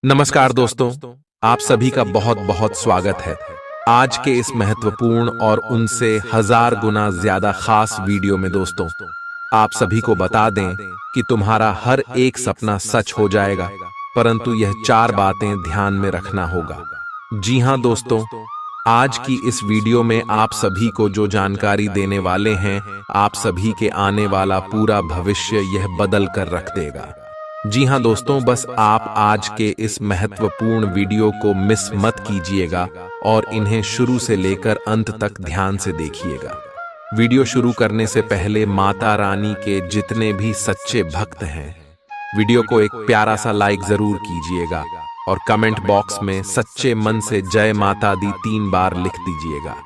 नमस्कार दोस्तों, आप सभी का बहुत बहुत स्वागत है आज के इस महत्वपूर्ण और उनसे 1000 गुना ज्यादा खास वीडियो में। दोस्तों, आप सभी को बता दें कि तुम्हारा हर एक सपना सच हो जाएगा, परंतु यह 4 बातें ध्यान में रखना होगा। जी हां दोस्तों, आज की इस वीडियो में आप सभी को जो जानकारी देने वाले हैं, आप सभी के आने वाला पूरा भविष्य यह बदल कर रख देगा। जी हां दोस्तों, बस आप आज के इस महत्वपूर्ण वीडियो को मिस मत कीजिएगा और इन्हें शुरू से लेकर अंत तक ध्यान से देखिएगा। वीडियो शुरू करने से पहले माता रानी के जितने भी सच्चे भक्त हैं, वीडियो को एक प्यारा सा लाइक जरूर कीजिएगा और कमेंट बॉक्स में सच्चे मन से जय माता दी 3 बार लिख दीजिएगा।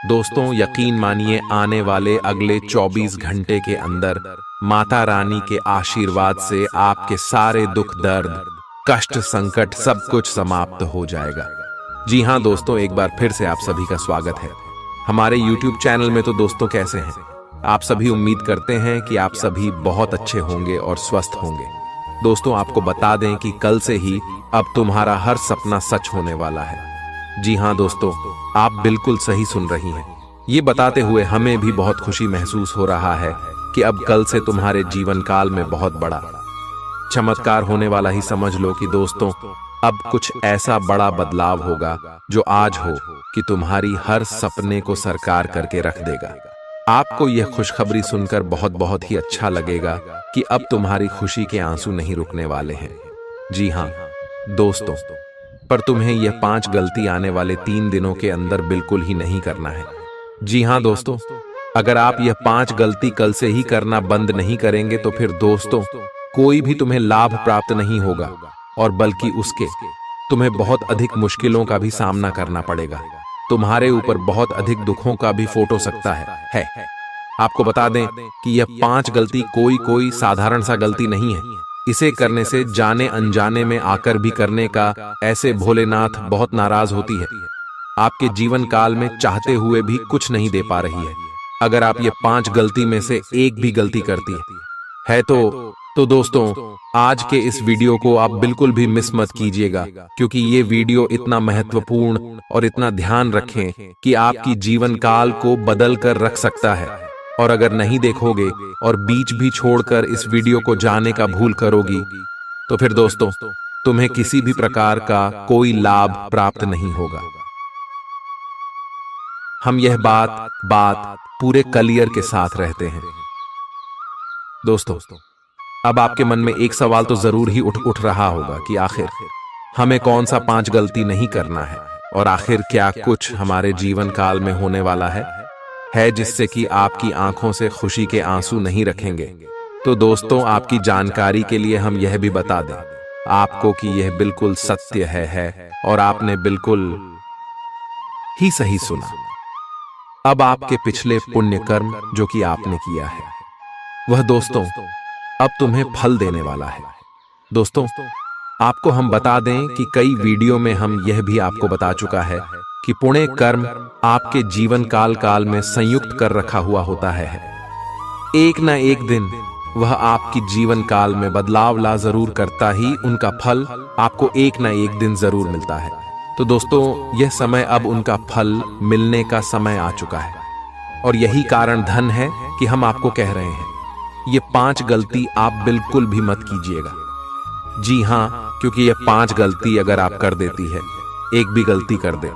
दोस्तों, यकीन मानिए, आने वाले अगले 24 घंटे के अंदर माता रानी के आशीर्वाद से आपके सारे दुख दर्द कष्ट संकट सब कुछ समाप्त हो जाएगा। जी हां दोस्तों, एक बार फिर से आप सभी का स्वागत है हमारे YouTube चैनल में। तो दोस्तों, कैसे हैं आप सभी? उम्मीद करते हैं कि आप सभी बहुत अच्छे होंगे और स्वस्थ होंगे। दोस्तों, आपको बता दें कि कल से ही अब तुम्हारा हर सपना सच होने वाला है। जी हां दोस्तों, आप बिल्कुल सही सुन रही हैं। ये बताते हुए हमें भी बहुत खुशी महसूस हो रहा है कि अब कल से तुम्हारे जीवन काल में बहुत बड़ा चमत्कार होने वाला ही समझ लो कि दोस्तों, अब कुछ ऐसा बड़ा बदलाव होगा जो आज हो कि तुम्हारी हर सपने को साकार करके रख देगा। आपको यह खुशखबरी सुनकर बहुत बहुत ही अच्छा लगेगा कि अब तुम्हारी खुशी के आंसू नहीं रुकने वाले हैं। जी हां दोस्तों, पर तुम्हें यह 5 गलती आने वाले 3 दिनों के अंदर बिल्कुल ही नहीं करना है। जी हां दोस्तों, अगर आप यह 5 गलती कल से ही करना बंद नहीं करेंगे तो फिर दोस्तों, कोई भी तुम्हें लाभ प्राप्त नहीं होगा और बल्कि उसके तुम्हें बहुत अधिक मुश्किलों का भी सामना करना पड़ेगा। तुम्हारे ऊपर बहुत अधिक दुखों का भी फोटो सकता है। आपको बता दें कि यह 5 गलती कोई साधारण सा गलती नहीं है। इसे करने से जाने अनजाने में आकर भी करने का ऐसे भोलेनाथ बहुत नाराज होती है। आपके जीवन काल में चाहते हुए भी कुछ नहीं दे पा रही है। अगर आप ये 5 गलती में से एक भी गलती करती है तो दोस्तों, आज के इस वीडियो को आप बिल्कुल भी मिस मत कीजिएगा, क्योंकि ये वीडियो इतना महत्वपूर्ण और इतना ध्यान रखें कि आपकी जीवन काल को बदल कर रख सकता है। और अगर नहीं देखोगे और बीच भी छोड़कर इस वीडियो को जाने का भूल करोगी तो फिर दोस्तों, तुम्हें किसी भी प्रकार का कोई लाभ प्राप्त नहीं होगा। हम यह बात पूरे क्लियर के साथ रहते हैं। दोस्तों, अब आपके मन में एक सवाल तो जरूर ही उठ रहा होगा कि आखिर हमें कौन सा 5 गलती नहीं करना है और आखिर क्या कुछ हमारे जीवन काल में होने वाला है जिससे कि आपकी आंखों से खुशी के आंसू नहीं रखेंगे। तो दोस्तों, आपकी जानकारी के लिए हम यह भी बता दें आपको कि यह बिल्कुल सत्य है और आपने बिल्कुल ही सही सुना। अब आपके पिछले पुण्य कर्म जो कि आपने किया है, वह दोस्तों अब तुम्हें फल देने वाला है। दोस्तों, आपको हम बता दें कि कई वीडियो में हम यह भी आपको बता चुका है कि पुण्य कर्म आपके जीवन काल में संयुक्त कर रखा हुआ होता है। एक न एक दिन वह आपकी जीवन काल में बदलाव ला जरूर करता ही उनका फल आपको एक न एक दिन जरूर मिलता है। तो दोस्तों, यह समय अब उनका फल मिलने का समय आ चुका है और यही कारण धन है कि हम आपको कह रहे हैं ये 5 गलती आप बिल्कुल भी मत कीजिएगा। जी हां, क्योंकि ये 5 गलती अगर आप कर देती है, एक भी गलती कर दे,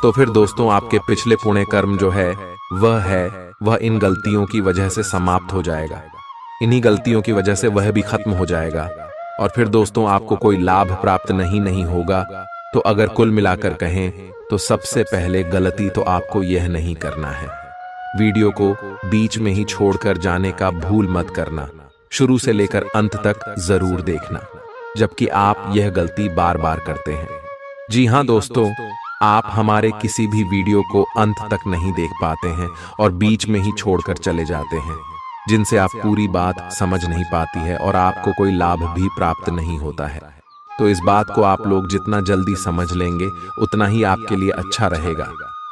तो फिर दोस्तों आपके पिछले पुण्य कर्म जो है वह इन गलतियों की वजह से समाप्त हो जाएगा। इन्हीं गलतियों की वजह से वह भी खत्म हो जाएगा और फिर दोस्तों आपको कोई लाभ प्राप्त नहीं होगा। तो अगर कुल मिलाकर कहें तो सबसे पहले गलती तो आपको यह नहीं करना है, वीडियो को बीच में ही छोड़कर जाने का भूल मत करना, शुरू से लेकर अंत तक जरूर देखना, जबकि आप यह गलती बार बार करते हैं। जी हां दोस्तों, आप हमारे किसी भी वीडियो को अंत तक नहीं देख पाते हैं और बीच में ही छोड़कर चले जाते हैं, जिनसे आप पूरी बात समझ नहीं पाती है और आपको कोई लाभ भी प्राप्त नहीं होता है। तो इस बात को आप लोग जितना जल्दी समझ लेंगे उतना ही आपके लिए अच्छा रहेगा,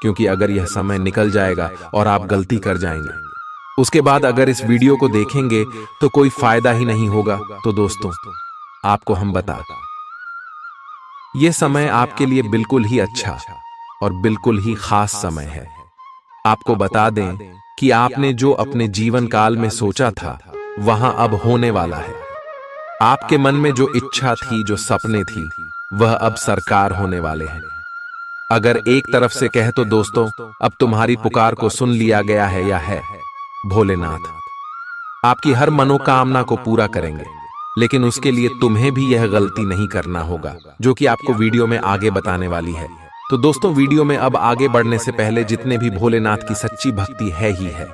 क्योंकि अगर यह समय निकल जाएगा और आप गलती कर जाएंगे, उसके बाद अगर इस वीडियो को देखेंगे तो कोई फायदा ही नहीं होगा। तो दोस्तों, आपको हम बता ये समय आपके लिए बिल्कुल ही अच्छा और बिल्कुल ही खास समय है। आपको बता दें कि आपने जो अपने जीवन काल में सोचा था वहां अब होने वाला है। आपके मन में जो इच्छा थी, जो सपने थी, वह अब साकार होने वाले हैं। अगर एक तरफ से कहे तो दोस्तों, अब तुम्हारी पुकार को सुन लिया गया है या है। भोलेनाथ आपकी हर मनोकामना को पूरा करेंगे, लेकिन उसके लिए तुम्हें भी यह गलती नहीं करना होगा जो कि आपको वीडियो में आगे बताने वाली है। तो दोस्तों, वीडियो में अब आगे बढ़ने से पहले जितने भी भोलेनाथ की सच्ची भक्ति है ही है,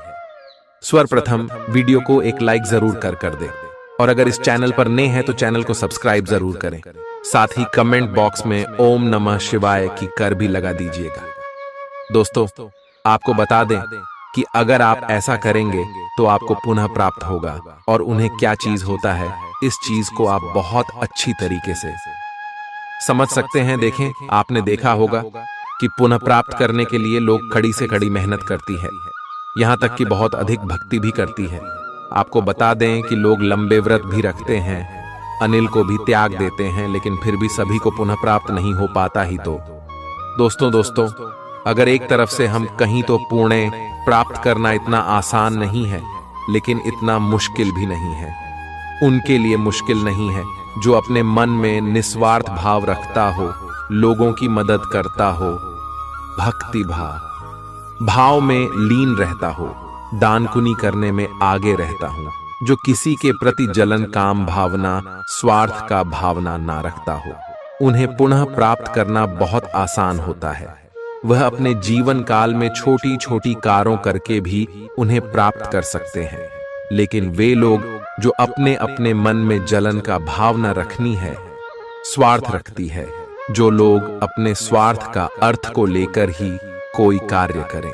सर्वप्रथम वीडियो को एक लाइक जरूर कर दे, और अगर इस चैनल पर नए हैं तो चैनल को सब्सक्राइब जरूर करें। साथ ही कमेंट बॉक्स में ओम नमः शिवाय की कर भी लगा दीजिएगा। दोस्तों, आपको बता दें कि अगर आप ऐसा करेंगे तो आपको पुनः प्राप्त होगा, और उन्हें क्या चीज होता है इस चीज को आप बहुत अच्छी तरीके से समझ सकते हैं। देखें, आपने देखा होगा कि पुनः प्राप्त करने के लिए लोग कड़ी से कड़ी मेहनत करती है, यहां तक कि बहुत अधिक भक्ति भी करती है। आपको बता दें कि लोग लंबे व्रत भी रखते हैं, अनिल को भी त्याग देते हैं, लेकिन फिर भी सभी को पुनः प्राप्त नहीं हो पाता ही। तो दोस्तों, अगर एक तरफ से हम कहीं तो पुण्य प्राप्त करना इतना आसान नहीं है, लेकिन इतना मुश्किल भी नहीं है। उनके लिए मुश्किल नहीं है जो अपने मन में निस्वार्थ भाव रखता हो, लोगों की मदद करता हो, भक्ति भाव में लीन रहता हो, दान पुण्य करने में आगे रहता हूं, जो किसी के प्रति जलन, काम भावना, स्वार्थ का भावना ना रखता हो। उन्हें पुनः प्राप्त करना बहुत आसान होता है। वह अपने जीवन काल में छोटी छोटी कारों करके भी उन्हें प्राप्त कर सकते हैं, लेकिन वे लोग जो अपने अपने मन में जलन का भावना रखनी है, स्वार्थ रखती है, जो लोग अपने स्वार्थ का अर्थ को लेकर ही कोई कार्य करें,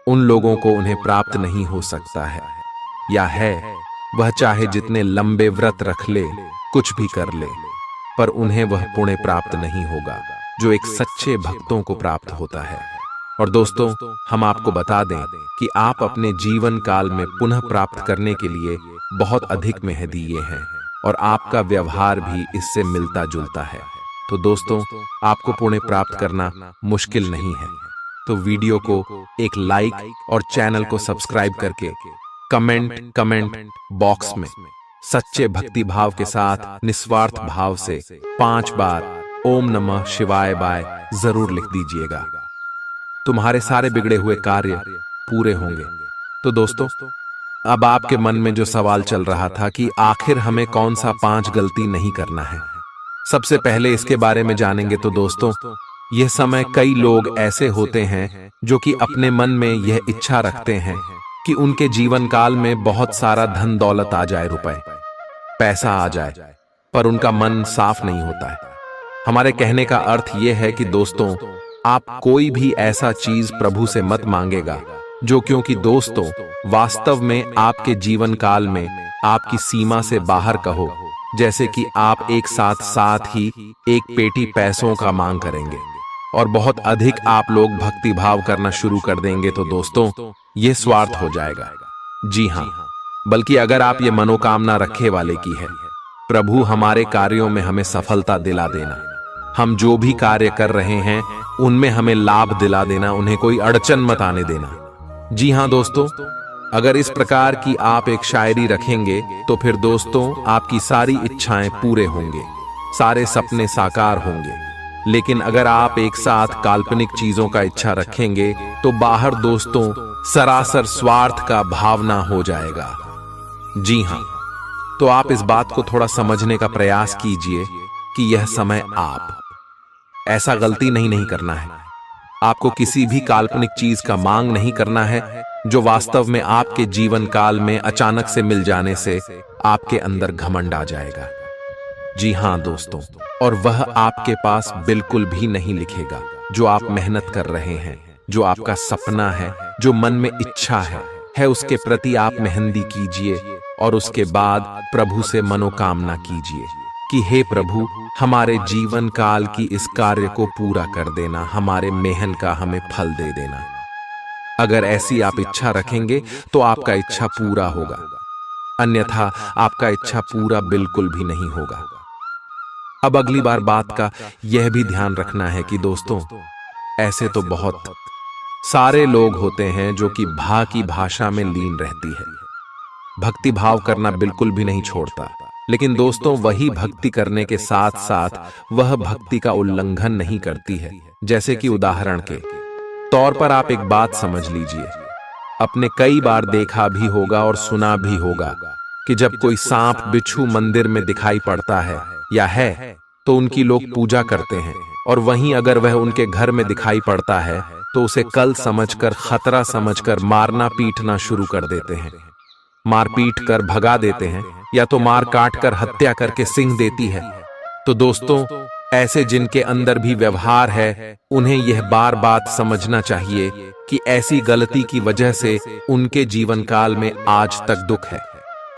उन लोगों को उन्हें प्राप्त नहीं हो सकता है, या है वह चाहे जितने लंबे व्रत रख ले, कुछ भी कर ले, पर उन्हें वह पुण्य प्राप्त नहीं होगा जो एक सच्चे भक्तों को प्राप्त होता है। और दोस्तों, हम आपको बता दें कि आप अपने जीवन काल में पुनः प्राप्त करने के लिए बहुत अधिक मेहनत दिए हैं, और आपका व्यवहार भी इससे मिलता जुलता है। तो दोस्तों, आपको पुण्य प्राप्त करना मुश्किल नहीं है। तो वीडियो को एक लाइक और चैनल को सब्सक्राइब करके कमेंट बॉक्स में सच्चे भक्ति भाव के साथ निस्वार्थ भाव से 5 बार ओम नमः शिवाय बाय जरूर लिख दीजिएगा। तुम्हारे सारे बिगड़े हुए कार्य पूरे होंगे। तो दोस्तों, अब आपके मन में जो सवाल चल रहा था कि आखिर हमें कौन सा 5 गलती नहीं करना है, सबसे पहले इसके बारे में जानेंगे। तो दोस्तों, यह समय कई लोग ऐसे होते हैं जो कि अपने मन में यह इच्छा रखते हैं कि उनके जीवन काल में बहुत सारा धन दौलत आ जाए, रुपए पैसा आ जाए, पर उनका मन साफ नहीं होता है। हमारे कहने का अर्थ यह है कि दोस्तों, आप कोई भी ऐसा चीज प्रभु से मत मांगेगा जो, क्योंकि दोस्तों वास्तव में आपके जीवन काल में आपकी सीमा से बाहर कहो, जैसे कि आप एक साथ ही एक पेटी पैसों का मांग करेंगे और बहुत अधिक आप लोग भक्ति भाव करना शुरू कर देंगे। तो दोस्तों, ये स्वार्थ हो जाएगा। जी हाँ, बल्कि अगर आप ये मनोकामना रखे वाले की है, प्रभु हमारे कार्यों में हमें सफलता दिला देना, हम जो भी कार्य कर रहे हैं उनमें हमें लाभ दिला देना, उन्हें कोई अड़चन मत आने देना। जी हाँ दोस्तों, अगर इस प्रकार की आप एक शायरी रखेंगे तो फिर दोस्तों आपकी सारी इच्छाएं पूरे होंगे, सारे सपने साकार होंगे। लेकिन अगर आप एक साथ काल्पनिक चीजों का इच्छा रखेंगे तो बाहर दोस्तों सरासर स्वार्थ का भावना हो जाएगा। जी हाँ, तो आप इस बात को थोड़ा समझने का प्रयास कीजिए कि यह समय आप ऐसा गलती नहीं करना है। आपको किसी भी काल्पनिक चीज का मांग नहीं करना है जो वास्तव में आपके जीवन काल में अचानक से मिल जाने से आपके अंदर घमंड आ जाएगा। जी हाँ दोस्तों, और वह आपके पास बिल्कुल भी नहीं लिखेगा जो आप मेहनत कर रहे हैं, जो आपका सपना है, जो मन में इच्छा है उसके प्रति आप मेहंदी कीजिए और उसके बाद प्रभु से मनोकामना कीजिए कि हे प्रभु, हमारे जीवन काल की इस कार्य को पूरा कर देना, हमारे मेहनत का हमें फल दे देना। अगर ऐसी आप इच्छा रखेंगे तो आपका इच्छा पूरा होगा, अन्यथा आपका इच्छा पूरा बिल्कुल भी नहीं होगा। अब अगली बार बात का यह भी ध्यान रखना है कि दोस्तों, ऐसे तो बहुत सारे लोग होते हैं जो कि भा की भाषा में लीन रहती है, भक्ति भाव करना बिल्कुल भी नहीं छोड़ता, लेकिन दोस्तों वही भक्ति करने के साथ साथ वह भक्ति का उल्लंघन नहीं करती है। जैसे कि उदाहरण के तौर पर आप एक बात समझ लीजिए, आपने कई बार देखा भी होगा और सुना भी होगा कि जब कोई सांप बिच्छू मंदिर में दिखाई पड़ता है या है तो उनकी लोग पूजा करते हैं, और वहीं अगर वह उनके घर में दिखाई पड़ता है तो उसे कल समझकर, खतरा समझकर मारना पीटना शुरू कर देते हैं, मार पीट कर भगा देते हैं, या तो मार काट कर हत्या करके सिंह देती है। तो दोस्तों, ऐसे जिनके अंदर भी व्यवहार है, उन्हें यह बार बात समझना चाहिए कि ऐसी गलती की वजह से उनके जीवन काल में आज तक दुख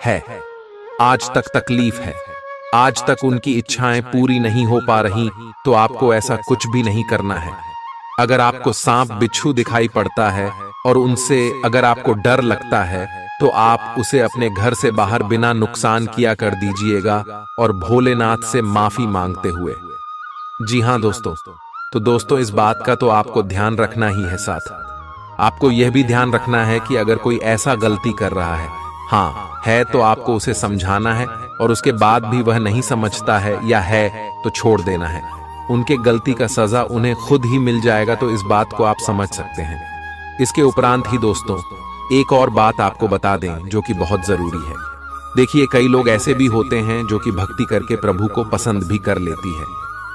है, आज तक तकलीफ है, आज तक उनकी इच्छाएं पूरी नहीं हो पा रही। तो आपको ऐसा कुछ भी नहीं करना है। अगर आपको सांप बिच्छू दिखाई पड़ता है और उनसे अगर आपको डर लगता है तो आप उसे अपने घर से बाहर बिना नुकसान किया कर दीजिएगा, और भोलेनाथ से माफी मांगते हुए। जी हां दोस्तों, तो दोस्तों इस बात का तो आपको ध्यान रखना ही है। साथ आपको यह भी ध्यान रखना है कि अगर कोई ऐसा गलती कर रहा है, है तो आपको उसे समझाना है, और उसके बाद भी वह नहीं समझता है या है तो छोड़ देना है। उनके गलती का सजा उन्हें खुद ही मिल जाएगा, तो इस बात को आप समझ सकते हैं। इसके उपरांत ही दोस्तों एक और बात आपको बता दें जो कि बहुत जरूरी है। देखिए, कई लोग ऐसे भी होते हैं जो कि भक्ति करके प्रभु को पसंद भी कर लेती है,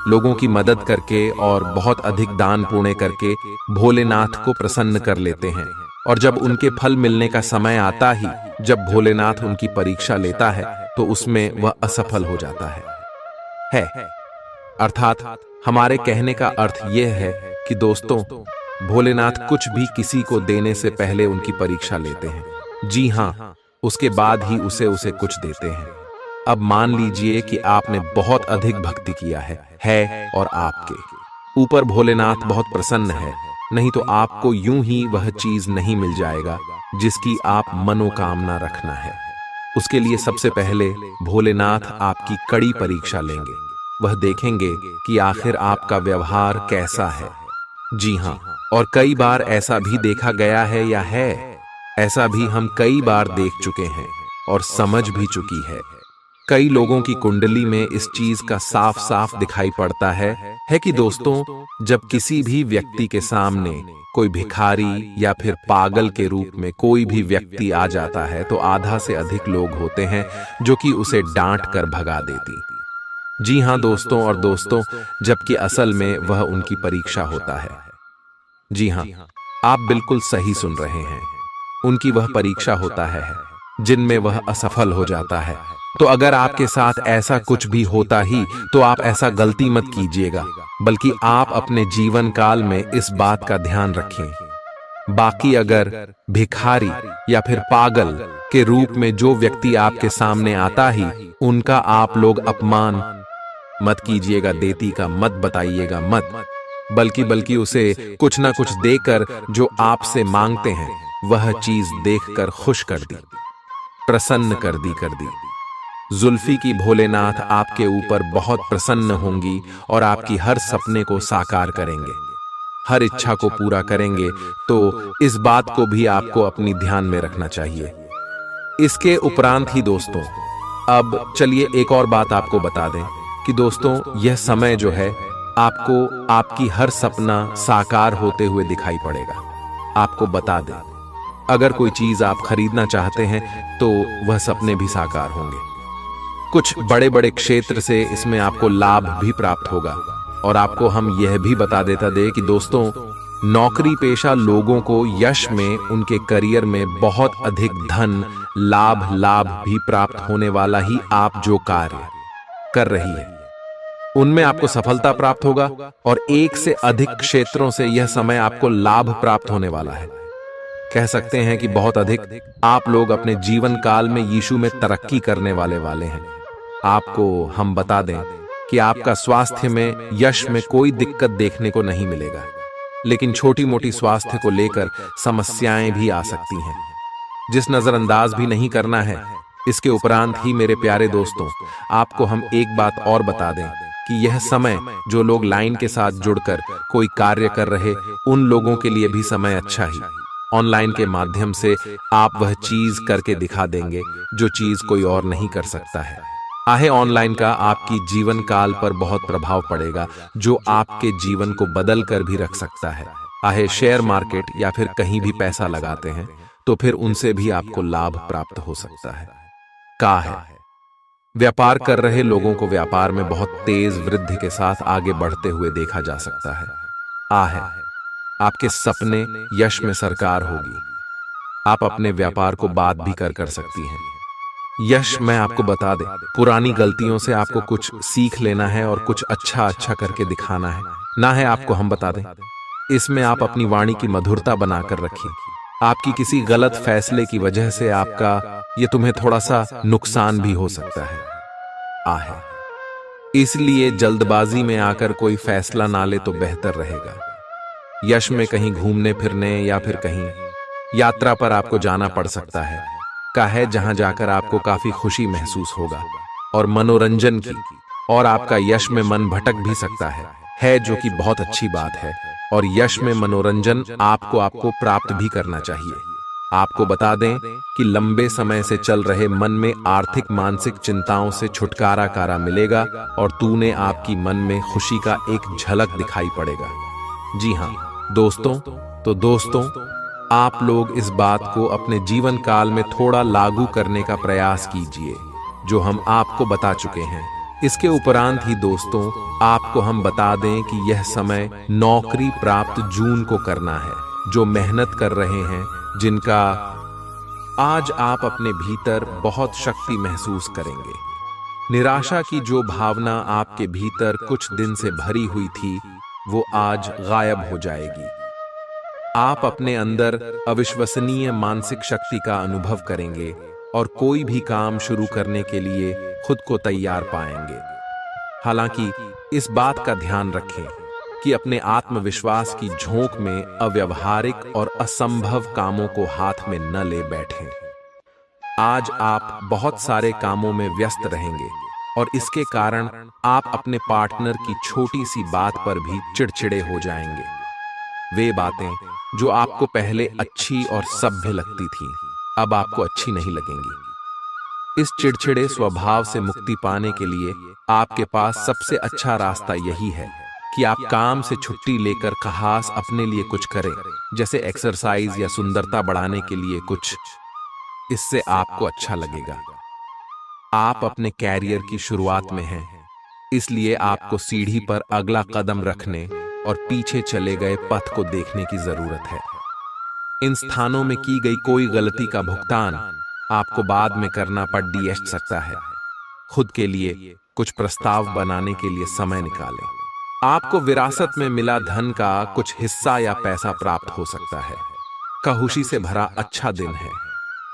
लोगों की मदद करके और बहुत अधिक दान पुण्य करके भोलेनाथ को प्रसन्न कर लेते हैं, और जब उनके फल मिलने का समय आता ही, जब भोलेनाथ उनकी परीक्षा लेता है तो उसमें वह असफल हो जाता है। अर्थात हमारे कहने का अर्थ यह है कि दोस्तों, भोलेनाथ कुछ भी किसी को देने से पहले उनकी परीक्षा लेते हैं। जी हां, उसके बाद ही उसे कुछ देते हैं। अब मान लीजिए कि आपने बहुत अधिक भक्ति किया है और आपके ऊपर भोलेनाथ बहुत प्रसन्न है, नहीं तो आपको यूं ही वह चीज नहीं मिल जाएगा जिसकी आप मनोकामना रखना है। उसके लिए सबसे पहले भोलेनाथ आपकी कड़ी परीक्षा लेंगे। वह देखेंगे कि आखिर आपका व्यवहार कैसा है। जी हां, और कई बार ऐसा भी देखा गया है या है, ऐसा भी हम कई बार देख चुके हैं और समझ भी चुकी है। कई लोगों की कुंडली में इस चीज का साफ साफ दिखाई पड़ता है कि दोस्तों, जब किसी भी व्यक्ति के सामने कोई भिखारी या फिर पागल के रूप में कोई भी व्यक्ति आ जाता है तो आधा से अधिक लोग होते हैं जो कि उसे डांट कर भगा देती। जी हां दोस्तों, और दोस्तों, जबकि असल में वह उनकी परीक्षा होता है। जी हां, आप बिल्कुल सही सुन रहे हैं, उनकी वह परीक्षा होता है जिनमें वह असफल हो जाता है। तो अगर आपके साथ ऐसा कुछ भी होता ही तो आप ऐसा गलती मत कीजिएगा, बल्कि आप अपने जीवन काल में इस बात का ध्यान रखें। बाकी अगर भिखारी या फिर पागल के रूप में जो व्यक्ति आपके सामने आता ही, उनका आप लोग अपमान मत कीजिएगा, देती का मत बताइएगा मत, बल्कि उसे कुछ ना कुछ देकर जो आपसे मांगते हैं वह चीज देखकर खुश कर दी, प्रसन्न कर दी। जुल्फी की भोलेनाथ आपके ऊपर बहुत प्रसन्न होंगी और आपकी हर सपने को साकार करेंगे, हर इच्छा को पूरा करेंगे। तो इस बात को भी आपको अपनी ध्यान में रखना चाहिए। इसके उपरांत ही दोस्तों, अब चलिए एक और बात आपको बता दें कि दोस्तों, यह समय जो है आपको आपकी हर सपना साकार होते हुए दिखाई पड़ेगा। आपको बता दें, अगर कोई चीज आप खरीदना चाहते हैं तो वह सपने भी साकार होंगे। कुछ बड़े बड़े क्षेत्र से इसमें आपको लाभ भी प्राप्त होगा। और आपको हम यह भी बता देता दे कि दोस्तों, नौकरी पेशा लोगों को यश में, उनके करियर में बहुत अधिक धन लाभ भी प्राप्त होने वाला ही आप जो कार्य कर रही है उनमें आपको सफलता प्राप्त होगा, और एक से अधिक क्षेत्रों से यह समय आपको लाभ प्राप्त होने वाला है। कह सकते हैं कि बहुत अधिक आप लोग अपने जीवन काल में यीशु में तरक्की करने वाले हैं। आपको हम बता दें कि आपका स्वास्थ्य में, यश में कोई दिक्कत देखने को नहीं मिलेगा, लेकिन छोटी मोटी स्वास्थ्य को लेकर समस्याएं भी आ सकती हैं, जिस नजरअंदाज भी नहीं करना है। इसके उपरांत ही मेरे प्यारे दोस्तों, आपको हम एक बात और बता दें कि यह समय जो लोग लाइन के साथ जुड़कर कोई कार्य कर रहे, उन लोगों के लिए भी समय अच्छा ही। ऑनलाइन के माध्यम से आप वह चीज करके दिखा देंगे जो चीज कोई और नहीं कर सकता है। आहे ऑनलाइन का आपकी जीवन काल पर बहुत प्रभाव पड़ेगा, जो आपके जीवन को बदल कर भी रख सकता है। आहे शेयर मार्केट या फिर कहीं भी पैसा लगाते हैं तो फिर उनसे भी आपको लाभ प्राप्त हो सकता है। का है व्यापार कर रहे लोगों को व्यापार में बहुत तेज वृद्धि के साथ आगे बढ़ते हुए देखा जा सकता है। आ है आपके सपने यश में सरकार होगी। आप अपने व्यापार को बात भी कर सकती हैं। यश मैं आपको बता दें, पुरानी गलतियों से आपको कुछ सीख लेना है और कुछ अच्छा करके दिखाना है, ना है आपको हम बता दें। इसमें आप अपनी वाणी की मधुरता बनाकर रखें। आपकी किसी गलत फैसले की वजह से आपका ये तुम्हें थोड़ा सा नुकसान भी हो सकता है। आहे इसलिए जल्दबाजी में आकर कोई फैसला ना ले तो बेहतर रहेगा। यश में कहीं घूमने फिरने या फिर कहीं यात्रा पर आपको जाना पड़ सकता है, का है जहां जाकर आपको काफी खुशी महसूस होगा और मनोरंजन की, और आपका यश में मन भटक भी सकता है जो कि बहुत अच्छी बात है। और यश में मनोरंजन आपको प्राप्त भी करना चाहिए। आपको बता दें कि लंबे समय से चल रहे मन में आर्थिक मानसिक चिंताओं से छुटकारा मिलेगा और तूने आपकी मन में खुशी का एक झलक दिखाई पड़ेगा। जी हाँ दोस्तों, आप लोग इस बात को अपने जीवन काल में थोड़ा लागू करने का प्रयास कीजिए, जो हम आपको बता चुके हैं। इसके उपरांत ही दोस्तों, आपको हम बता दें कि यह समय नौकरी प्राप्त जून को करना है। जो मेहनत कर रहे हैं, जिनका आज आप अपने भीतर बहुत शक्ति महसूस करेंगे। निराशा की जो भावना आपके भीतर कुछ दिन से भरी हुई थी, वो आज गायब हो जाएगी। आप अपने अंदर अविश्वसनीय मानसिक शक्ति का अनुभव करेंगे और कोई भी काम शुरू करने के लिए खुद को तैयार पाएंगे। हालांकि इस बात का ध्यान रखें कि अपने आत्मविश्वास की झोंक में अव्यावहारिक और असंभव कामों को हाथ में न ले बैठें। आज आप बहुत सारे कामों में व्यस्त रहेंगे और इसके कारण आप अपने पार्टनर की छोटी सी बात पर भी चिड़चिड़े हो जाएंगे। वे बातें जो आपको पहले अच्छी और सभ्य लगती थीं, अब आपको अच्छी नहीं लगेंगी। इस चिड़चिड़े स्वभाव से मुक्ति पाने के लिए आपके पास सबसे अच्छा रास्ता यही है कि आप काम से छुट्टी लेकर खास अपने लिए कुछ करें, जैसे एक्सरसाइज या सुंदरता बढ़ाने के लिए कुछ। इससे आपको अच्छा लगेगा। आप अपने कैरियर की शुरुआत में हैं, इसलिए आपको सीढ़ी पर अगला कदम रखने और पीछे चले गए पथ को देखने की जरूरत है। इन स्थानों में की गई कोई गलती का भुगतान आपको बाद में करना पड़ सकता है। खुद के लिए कुछ प्रस्ताव बनाने के लिए समय निकालें। आपको विरासत में मिला धन का कुछ हिस्सा या पैसा प्राप्त हो सकता है। खुशी से भरा अच्छा दिन है।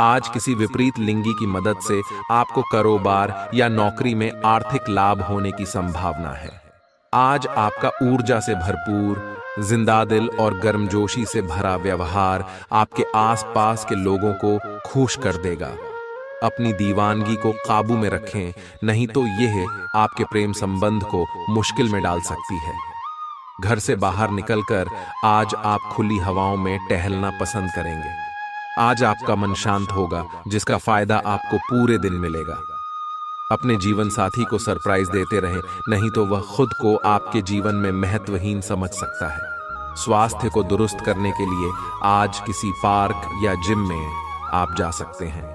आज किसी विपरीत लिंगी की मदद से आपको कारोबार या नौकरी में आर्थिक लाभ होने की संभावना है। आज आपका ऊर्जा से भरपूर, जिंदा दिल और गर्मजोशी से भरा व्यवहार आपके आसपास के लोगों को खुश कर देगा। अपनी दीवानगी को काबू में रखें, नहीं तो यह आपके प्रेम संबंध को मुश्किल में डाल सकती है। घर से बाहर निकलकर आज आप खुली हवाओं में टहलना पसंद करेंगे। आज आपका मन शांत होगा, जिसका फायदा आपको पूरे दिन मिलेगा। अपने जीवन साथी को सरप्राइज देते रहें, नहीं तो वह खुद को आपके जीवन में महत्वहीन समझ सकता है। स्वास्थ्य को दुरुस्त करने के लिए आज किसी पार्क या जिम में आप जा सकते हैं।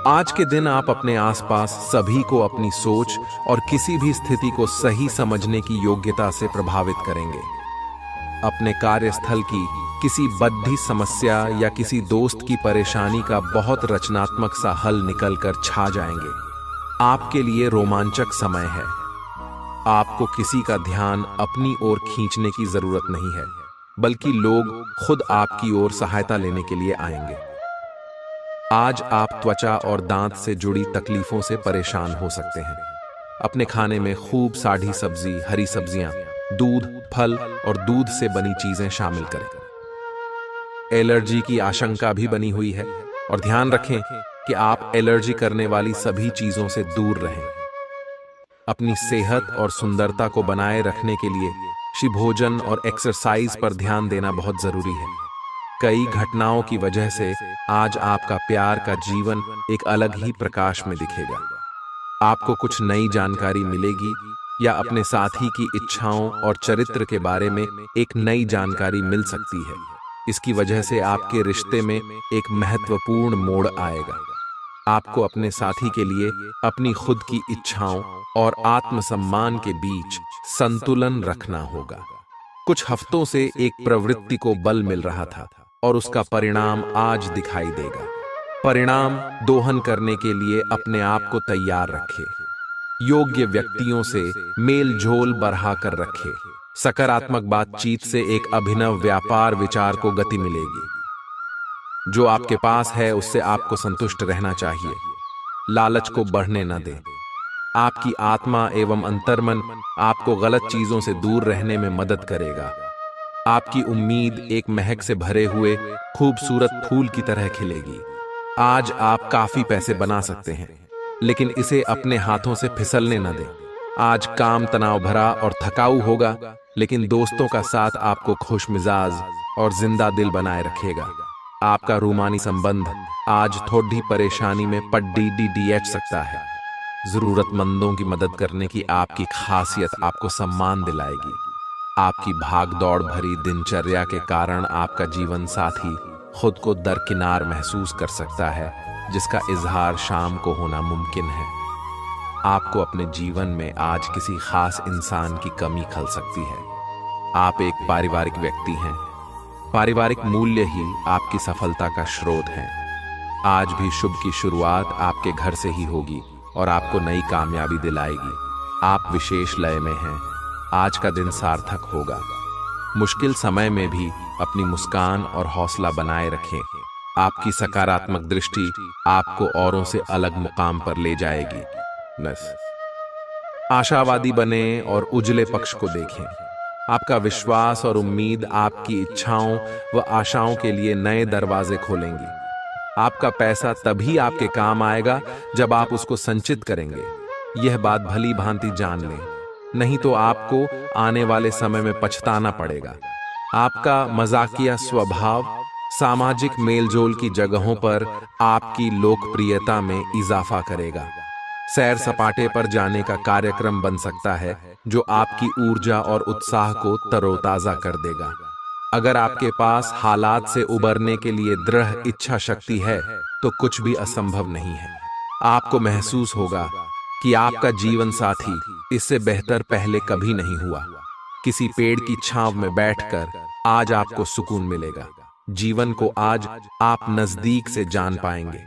आज के दिन आप अपने आसपास सभी को अपनी सोच और किसी भी स्थिति को सही समझने की योग्यता से प्रभावित करेंगे। अपने कार्यस्थल की किसी बद्धी समस्या या किसी दोस्त की परेशानी का बहुत रचनात्मक सा हल निकलकर छा जाएंगे। आपके लिए रोमांचक समय है। आपको किसी का ध्यान अपनी ओर खींचने की जरूरत नहीं है, बल्कि लोग खुद आपकी ओर सहायता लेने के लिए आएंगे। आज आप त्वचा और दांत से जुड़ी तकलीफों से परेशान हो सकते हैं। अपने खाने में खूब साड़ी सब्जी, हरी सब्जियां, दूध, फल और दूध से बनी चीजें शामिल करें। एलर्जी की आशंका भी बनी हुई है और ध्यान रखें कि आप एलर्जी करने वाली सभी चीजों से दूर रहें। अपनी सेहत और सुंदरता को बनाए रखने के लिए भोजन और एक्सरसाइज पर ध्यान देना बहुत जरूरी है। कई घटनाओं की वजह से आज आपका प्यार का जीवन एक अलग ही प्रकाश में दिखेगा। आपको कुछ नई जानकारी मिलेगी या अपने साथी की इच्छाओं और चरित्र के बारे में एक नई जानकारी मिल सकती है। इसकी वजह से आपके रिश्ते में एक महत्वपूर्ण मोड़ आएगा। आपको अपने साथी के लिए अपनी खुद की इच्छाओं और आत्मसम्मान के बीच संतुलन रखना होगा। कुछ हफ्तों से एक प्रवृत्ति को बल मिल रहा था और उसका परिणाम आज दिखाई देगा। परिणाम दोहन करने के लिए अपने आप को तैयार रखें। योग्य व्यक्तियों से मेल झोल बढ़ा कर रखें। सकारात्मक बातचीत से एक अभिनव व्यापार विचार को गति मिलेगी। जो आपके पास है उससे आपको संतुष्ट रहना चाहिए। लालच को बढ़ने न दें। आपकी आत्मा एवं अंतर्मन आपको गलत चीजों से दूर रहने में मदद करेगा। आपकी उम्मीद एक महक से भरे हुए खूबसूरत फूल की तरह खिलेगी। आज आप काफी पैसे बना सकते हैं, लेकिन इसे अपने हाथों से फिसलने न दें। आज काम तनाव भरा और थकाऊ होगा, लेकिन दोस्तों का साथ आपको खुशमिजाज और जिंदा दिल बनाए रखेगा। आपका रूमानी संबंध आज थोड़ी परेशानी में पड़ सकता है। जरूरतमंदों की मदद करने की आपकी खासियत आपको सम्मान दिलाएगी। आपकी भाग दौड़ भरी दिनचर्या के कारण आपका जीवन साथी खुद को दरकिनार महसूस कर सकता है, जिसका इजहार शाम को होना मुमकिन है। आपको अपने जीवन में आज किसी खास इंसान की कमी खल सकती है। आप एक पारिवारिक व्यक्ति हैं। पारिवारिक मूल्य ही आपकी सफलता का स्रोत है। आज भी शुभ की शुरुआत आपके घर से ही होगी और आपको नई कामयाबी दिलाएगी। आप विशेष लय में हैं। आज का दिन सार्थक होगा। मुश्किल समय में भी अपनी मुस्कान और हौसला बनाए रखें। आपकी सकारात्मक दृष्टि आपको औरों से अलग मुकाम पर ले जाएगी। आशावादी बने और उजले पक्ष को देखें। आपका विश्वास और उम्मीद आपकी इच्छाओं व आशाओं के लिए नए दरवाजे खोलेंगी। आपका पैसा तभी आपके काम आएगा जब आप उसको संचित करेंगे। यह बात भली भांति जान लें, नहीं तो आपको आने वाले समय में पछताना पड़ेगा। आपका मजाकिया स्वभाव सामाजिक मेलजोल की जगहों पर आपकी लोकप्रियता में इजाफा करेगा। सैर सपाटे पर जाने का कार्यक्रम बन सकता है, जो आपकी ऊर्जा और उत्साह को तरोताजा कर देगा। अगर आपके पास हालात से उबरने के लिए दृढ़ इच्छा शक्ति है, तो कुछ भी असंभव नहीं है। आपको महसूस होगा कि आपका जीवन साथी इससे बेहतर पहले कभी नहीं हुआ। किसी पेड़ की छांव में बैठकर आज आपको सुकून मिलेगा। जीवन को आज आप नजदीक से जान पाएंगे।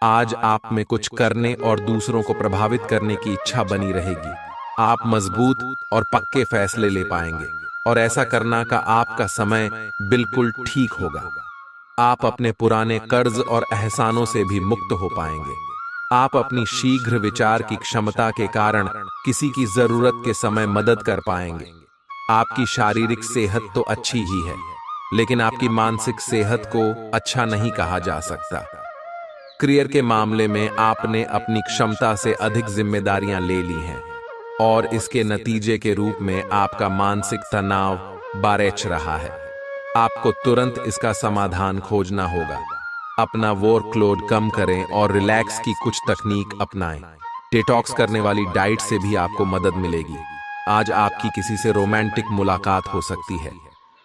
आज आप में कुछ करने और दूसरों को प्रभावित करने की इच्छा बनी रहेगी। आप मजबूत और पक्के फैसले ले पाएंगे और ऐसा करना का आपका समय बिल्कुल ठीक होगा। आप अपने पुराने कर्ज और एहसानों से भी मुक्त हो पाएंगे। आप अपनी शीघ्र विचार की क्षमता के कारण किसी की जरूरत के समय मदद कर पाएंगे। आपकी शारीरिक सेहत तो अच्छी ही है, लेकिन आपकी मानसिक सेहत को अच्छा नहीं कहा जा सकता। करियर के मामले में आपने अपनी क्षमता से अधिक जिम्मेदारियां ले ली हैं और इसके नतीजे के रूप में आपका मानसिक तनाव बढ़ रहा है। आपको तुरंत इसका समाधान खोजना होगा। अपना वर्कलोड कम करें और रिलैक्स की कुछ तकनीक अपनाएं। डिटॉक्स करने वाली डाइट से भी आपको मदद मिलेगी। आज आपकी किसी से रोमांटिक मुलाकात हो सकती है।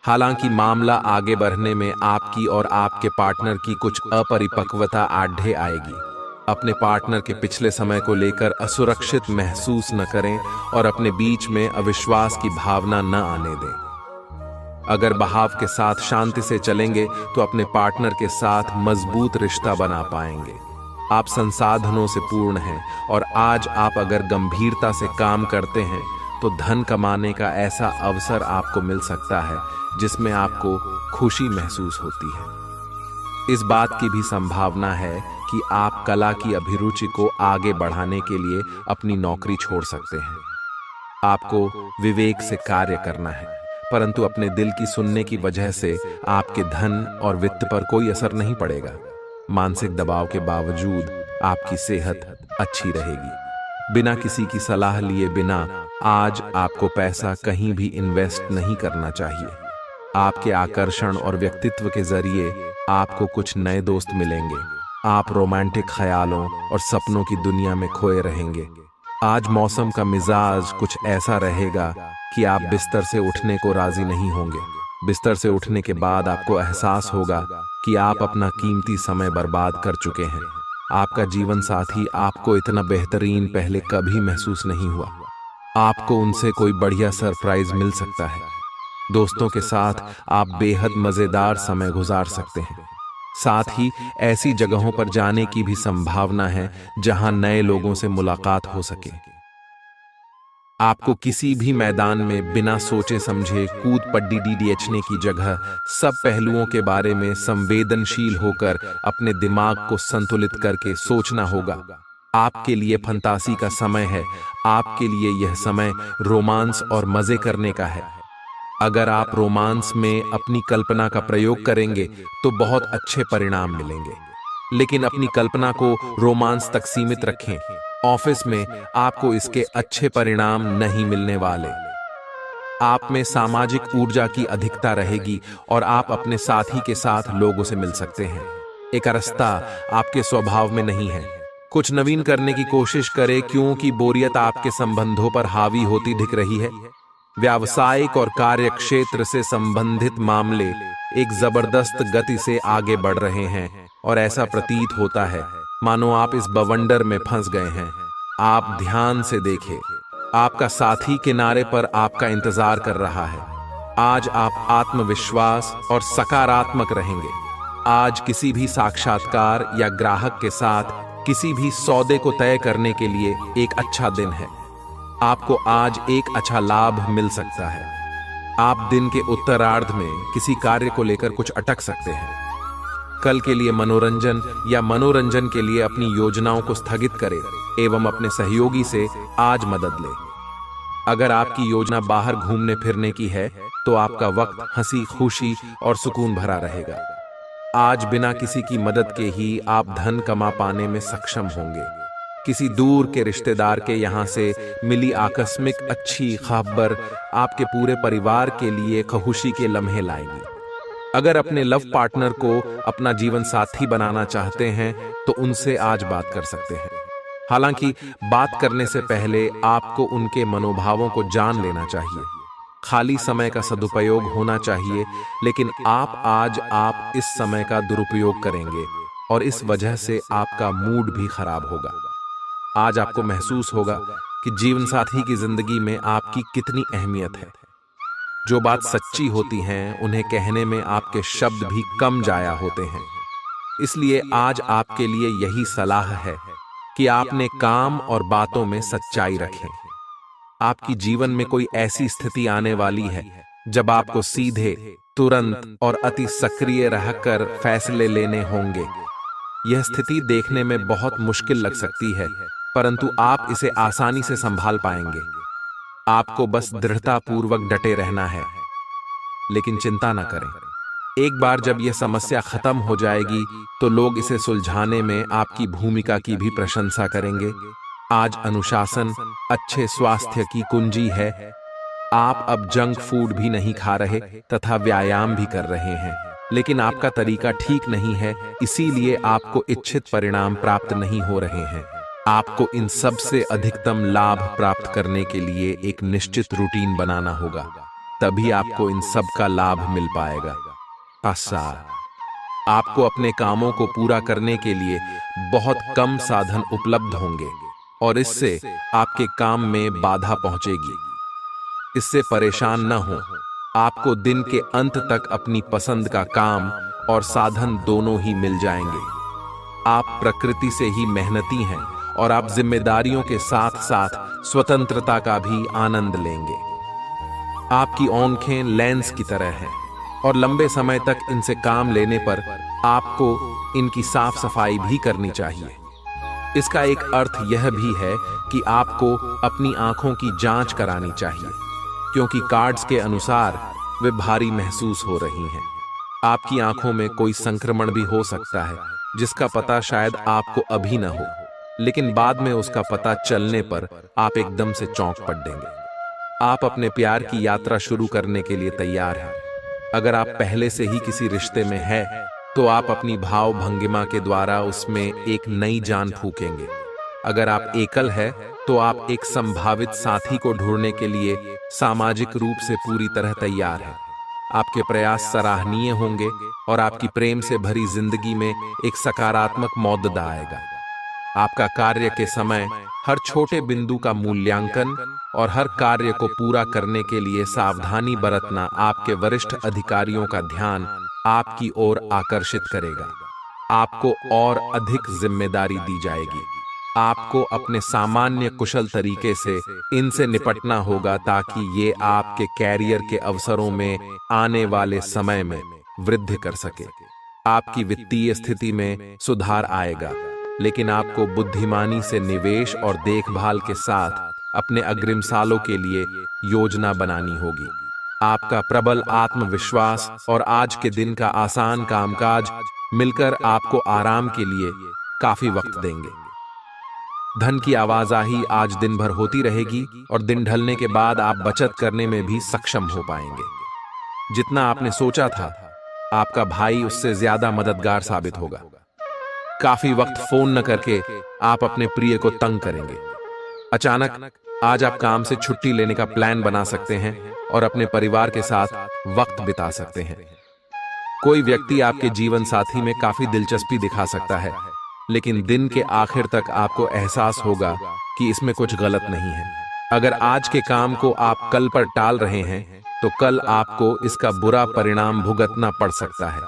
हालांकि मामला आगे बढ़ने में आपकी और आपके पार्टनर की कुछ अपरिपक्वता आढ़े आएगी। अपने पार्टनर के पिछले समय को लेकर असुरक्षित महसूस न करें और अपने बीच में अविश्वास की भावना न आने दें। अगर बहाव के साथ शांति से चलेंगे तो अपने पार्टनर के साथ मजबूत रिश्ता बना पाएंगे। आप संसाधनों से पूर्ण हैं और आज आप अगर गंभीरता से काम करते हैं तो धन कमाने का ऐसा अवसर आपको मिल सकता है जिसमें आपको खुशी महसूस होती है। इस बात की भी संभावना है कि आप कला की अभिरुचि को आगे बढ़ाने के लिए अपनी नौकरी छोड़ सकते हैं। आपको विवेक से कार्य करना है, परंतु अपने दिल की सुनने की वजह से आपके धन और वित्त पर कोई असर नहीं पड़ेगा। मानसिक दबाव के बावजूद आपकी सेहत अच्छी रहेगी। बिना किसी की सलाह लिए बिना आज आपको पैसा कहीं भी इन्वेस्ट नहीं करना चाहिए। आपके आकर्षण और व्यक्तित्व के जरिए आपको कुछ नए दोस्त मिलेंगे। आप रोमांटिक ख्यालों और सपनों की दुनिया में खोए रहेंगे। आज मौसम का मिजाज कुछ ऐसा रहेगा कि आप बिस्तर से उठने को राजी नहीं होंगे। बिस्तर से उठने के बाद आपको एहसास होगा कि आप अपना कीमती समय बर्बाद कर चुके हैं। आपका जीवन साथी आपको इतना बेहतरीन पहले कभी महसूस नहीं हुआ। आपको उनसे कोई बढ़िया सरप्राइज मिल सकता है। दोस्तों के साथ आप बेहद मजेदार समय गुजार सकते हैं। साथ ही ऐसी जगहों पर जाने की भी संभावना है जहां नए लोगों से मुलाकात हो सके। आपको किसी भी मैदान में बिना सोचे समझे कूद पड्डी डीडीएचने की जगह सब पहलुओं के बारे में संवेदनशील होकर अपने दिमाग को संतुलित करके सोचना होगा। आपके लिए फंतासी का समय है। आपके लिए यह समय रोमांस और मजे करने का है। अगर आप रोमांस में अपनी कल्पना का प्रयोग करेंगे तो बहुत अच्छे परिणाम मिलेंगे, लेकिन अपनी कल्पना को रोमांस तक सीमित रखें। ऑफिस में आपको इसके अच्छे परिणाम नहीं मिलने वाले। आप में सामाजिक ऊर्जा की अधिकता रहेगी और आप अपने साथी के साथ लोगों से मिल सकते हैं। एकरसता आपके स्वभाव में नहीं है। कुछ नवीन करने की कोशिश करें क्योंकि बोरियत आपके संबंधों पर हावी होती दिख रही है। व्यावसायिक और कार्य क्षेत्र से संबंधित मामले एक जबरदस्त गति से आगे बढ़ रहे हैं और ऐसा प्रतीत होता है मानो आप इस बवंडर में फंस गए हैं। आप ध्यान से देखें, आपका साथी किनारे पर आपका इंतजार कर रहा है। आज आप आत्मविश्वास और सकारात्मक रहेंगे। आज किसी भी साक्षात्कार या ग्राहक के साथ किसी भी सौदे को तय करने के लिए एक अच्छा दिन है। आपको आज एक अच्छा लाभ मिल सकता है। आप दिन के उत्तरार्ध में किसी कार्य को लेकर कुछ अटक सकते हैं। कल के लिए मनोरंजन या मनोरंजन के लिए अपनी योजनाओं को स्थगित करें एवं अपने सहयोगी से आज मदद लें। अगर आपकी योजना बाहर घूमने फिरने की है तो आपका वक्त हंसी खुशी और सुकून भरा रहेगा। आज बिना किसी की मदद के ही आप धन कमा पाने में सक्षम होंगे। किसी दूर के रिश्तेदार के यहाँ से मिली आकस्मिक अच्छी खबर आपके पूरे परिवार के लिए खुशी के लम्हे लाएगी। अगर अपने लव पार्टनर को अपना जीवन साथी बनाना चाहते हैं तो उनसे आज बात कर सकते हैं। हालांकि बात करने से पहले आपको उनके मनोभावों को जान लेना चाहिए। खाली समय का सदुपयोग होना चाहिए, लेकिन आप इस समय का दुरुपयोग करेंगे और इस वजह से आपका मूड भी खराब होगा। आज आपको महसूस होगा कि जीवन साथी की जिंदगी में आपकी कितनी अहमियत है। जो बात सच्ची होती हैं उन्हें कहने में आपके शब्द भी कम जाया होते हैं। इसलिए आज आपके लिए यही सलाह है कि आपने काम और बातों में सच्चाई रखें। आपकी जीवन में कोई ऐसी स्थिति आने वाली है जब आपको सीधे, तुरंत और अति सक्रिय रहकर फैसले लेने होंगे। यह स्थिति देखने में बहुत मुश्किल लग सकती है, परंतु आप इसे आसानी से संभाल पाएंगे। आपको बस दृढ़ता पूर्वक डटे रहना है, लेकिन चिंता न करें। एक बार जब यह समस्या खत्म हो जाएगी तो लोग इसे सुलझाने में आपकी भूमिका की भी प्रशंसा करेंगे। आज अनुशासन अच्छे स्वास्थ्य की कुंजी है। आप अब जंक फूड भी नहीं खा रहे तथा व्यायाम भी कर रहे हैं, लेकिन आपका तरीका ठीक नहीं है, इसीलिए आपको इच्छित परिणाम प्राप्त नहीं हो रहे हैं। आपको इन सब से अधिकतम लाभ प्राप्त करने के लिए एक निश्चित रूटीन बनाना होगा, तभी आपको इन सब का लाभ मिल पाएगा। आपको अपने कामों को पूरा करने के लिए बहुत कम साधन उपलब्ध होंगे और इससे आपके काम में बाधा पहुंचेगी। इससे परेशान न हो। आपको दिन के अंत तक अपनी पसंद का काम और साधन दोनों ही मिल जाएंगे। आप प्रकृति से ही मेहनती हैं और आप जिम्मेदारियों के साथ साथ स्वतंत्रता का भी आनंद लेंगे। आपकी आंखें लेंस की तरह हैं और लंबे समय तक इनसे काम लेने पर आपको इनकी साफ सफाई भी करनी चाहिए। इसका एक अर्थ यह भी है कि आपको अपनी आंखों की जांच करानी चाहिए, क्योंकि कार्ड्स के अनुसार वे भारी महसूस हो रही हैं। आपकी आंखों में कोई संक्रमण भी हो सकता है जिसका पता शायद आपको अभी न हो। लेकिन बाद में उसका पता चलने पर आप एकदम से चौंक पड़ेंगे। आप अपने प्यार की यात्रा शुरू करने के लिए तैयार हैं। अगर आप पहले से ही किसी रिश्ते में हैं, तो आप अपनी भाव भंगिमा के द्वारा उसमें एक नई जान फूकेंगे। अगर आप एकल है, तो आप एक संभावित साथी को ढूंढने के लिए सामाजिक रूप से पूरी तरह तैयार हैं। आपके प्रयास सराहनीय होंगे और आपकी प्रेम से भरी जिंदगी में एक सकारात्मक मौद्दा आएगा। आपका कार्य के समय हर छोटे बिंदु का मूल्यांकन और हर कार्य को पूरा करने के लिए सावधानी बरतना आपके वरिष्ठ अधिकारियों का ध्यान आपकी ओर आकर्षित करेगा। आपको और अधिक जिम्मेदारी दी जाएगी। आपको अपने सामान्य कुशल तरीके से इनसे निपटना होगा ताकि ये आपके कैरियर के अवसरों में आने वाले समय में वृद्धि कर सके। आपकी वित्तीय स्थिति में सुधार आएगा, लेकिन आपको बुद्धिमानी से निवेश और देखभाल के साथ अपने अग्रिम सालों के लिए योजना बनानी होगी। आपका प्रबल आत्मविश्वास और आज के दिन का आसान कामकाज मिलकर आपको आराम के लिए काफी वक्त देंगे। धन की आवाजाही आज दिन भर होती रहेगी और दिन ढलने के बाद आप बचत करने में भी सक्षम हो पाएंगे। जितना आपने सोचा था, आपका भाई उससे ज्यादा मददगार साबित होगा। काफी वक्त फोन न करके आप अपने प्रिय को तंग करेंगे। अचानक आज आप काम से छुट्टी लेने का प्लान बना सकते हैं और अपने परिवार के साथ वक्त बिता सकते हैं। कोई व्यक्ति आपके जीवन साथी में काफी दिलचस्पी दिखा सकता है, लेकिन दिन के आखिर तक आपको एहसास होगा कि इसमें कुछ गलत नहीं है। अगर आज के काम को आप कल पर टाल रहे हैं, तो कल आपको इसका बुरा परिणाम भुगतना पड़ सकता है।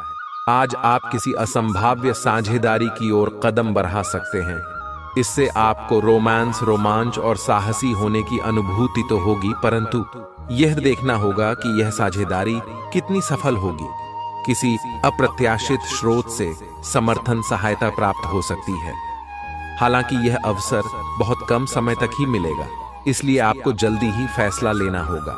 आज आप किसी असंभाव्य साझेदारी की ओर कदम बढ़ा सकते हैं। इससे आपको रोमांच और साहसी होने की अनुभूति तो होगी, परंतु यह देखना होगा कि यह साझेदारी कितनी सफल होगी। किसी अप्रत्याशित स्रोत से समर्थन सहायता प्राप्त हो सकती है। हालांकि यह अवसर बहुत कम समय तक ही मिलेगा, इसलिए आपको जल्दी ही फैसला लेना होगा।